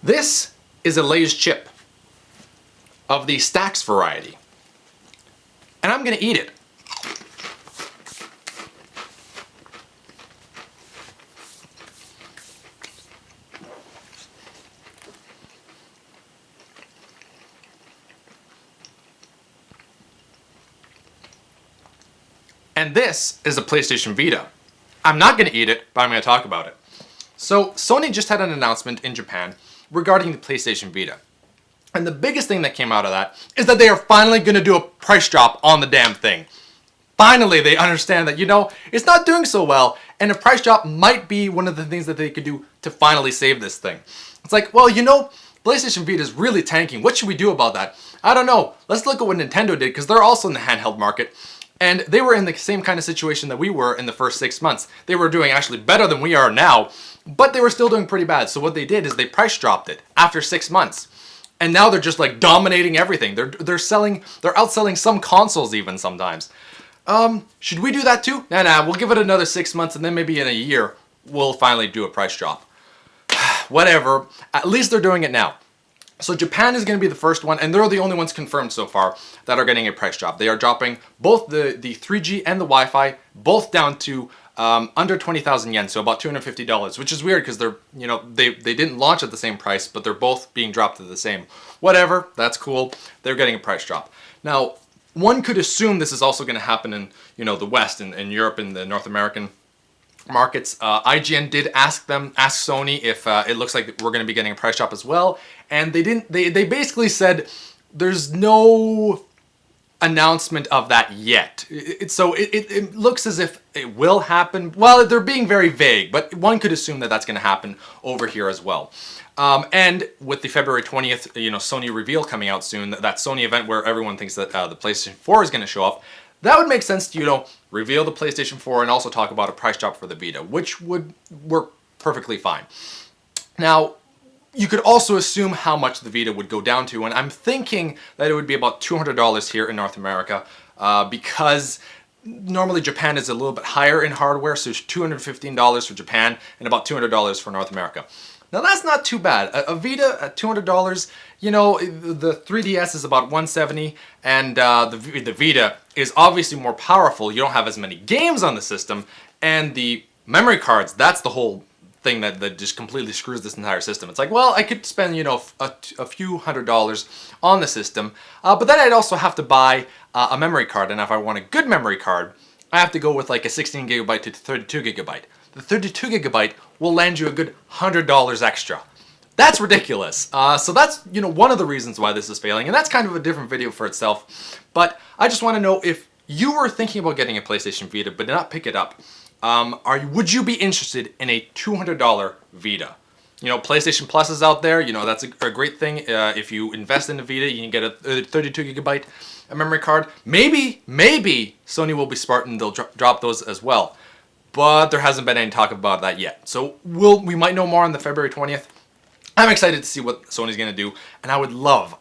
This is a Lay's chip of the Stacks variety, and I'm gonna eat it. And this is a PlayStation Vita. I'm not gonna eat it, but I'm gonna talk about it. So Sony just had an announcement in Japan regarding the PlayStation Vita. And the biggest thing that came out of that is that they are finally gonna do a price drop on the damn thing. Finally, they understand that, it's not doing so well, and a price drop might be one of the things that they could do to finally save this thing. It's like, well, PlayStation Vita is really tanking. What should we do about that? I don't know. Let's look at what Nintendo did, because they're also in the handheld market. And they were in the same kind of situation that we were in the first 6 months. They were doing actually better than we are now, but they were still doing pretty bad. So what they did is they price dropped it after 6 months. And now they're just like dominating everything. They're outselling some consoles even sometimes. Should we do that too? Nah, we'll give it another 6 months, and then maybe in a year, we'll finally do a price drop. Whatever, at least they're doing it now. So Japan is going to be the first one, and they're the only ones confirmed so far that are getting a price drop. They are dropping both the 3G and the Wi-Fi, both down to under 20,000 yen, so about $250, which is weird because they didn't launch at the same price, but they're both being dropped at the same. Whatever, that's cool. They're getting a price drop. Now, one could assume this is also going to happen in the West, in Europe, in the North American markets. IGN did ask Sony if it looks like we're going to be getting a price drop as well, and they didn't. They basically said there's no announcement of that yet. So it looks as if it will happen. Well, they're being very vague, but one could assume that that's going to happen over here as well. And with the February 20th, Sony reveal coming out soon, that Sony event where everyone thinks that the PlayStation 4 is going to show up, that would make sense to, reveal the PlayStation 4 and also talk about a price drop for the Vita, which would work perfectly fine. Now, you could also assume how much the Vita would go down to, and I'm thinking that it would be about $200 here in North America, because normally Japan is a little bit higher in hardware, so it's $215 for Japan and about $200 for North America. Now that's not too bad. A Vita at $200, the 3DS is about $170, and the Vita is obviously more powerful. You don't have as many games on the system, and the memory cards, that's the whole thing that just completely screws this entire system. It's like, well, I could spend, a few $100s on the system, but then I'd also have to buy a memory card, and if I want a good memory card, I have to go with like a 16 gigabyte to 32 gigabyte. The 32 gigabyte will land you a good $100 extra. That's ridiculous. So that's, one of the reasons why this is failing, and that's kind of a different video for itself. But I just want to know if you were thinking about getting a PlayStation Vita but did not pick it up. Would you be interested in a $200 Vita? PlayStation Plus is out there. That's a great thing. If you invest in a Vita, you can get a 32 gigabyte memory card. Maybe Sony will be smart and they'll drop those as well. But there hasn't been any talk about that yet. So we might know more on the February 20th. I'm excited to see what Sony's going to do, and I would love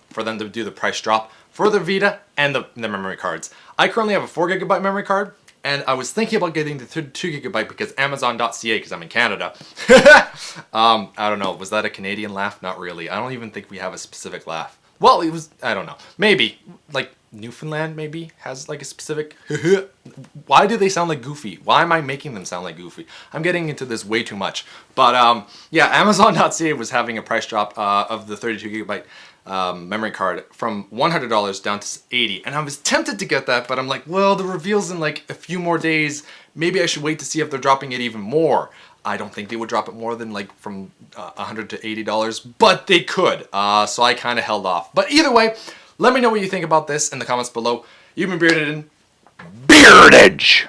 for them to do the price drop for the Vita and the memory cards. I currently have a 4 gigabyte memory card, and I was thinking about getting the 32 gigabyte because Amazon.ca, because I'm in Canada. I don't know, was that a Canadian laugh? Not really. I don't even think we have a specific laugh. Well, it was, I don't know. Maybe, like Newfoundland maybe has like a specific, why do they sound like Goofy? Why am I making them sound like Goofy? I'm getting into this way too much. But yeah, Amazon.ca was having a price drop of the 32 gigabyte memory card from $100 down to $80. And I was tempted to get that, but I'm like, well, the reveal's in like a few more days. Maybe I should wait to see if they're dropping it even more. I don't think they would drop it more than like from $100 to $80, but they could. So I kind of held off. But either way, let me know what you think about this in the comments below. You've been Bearded in Beardage.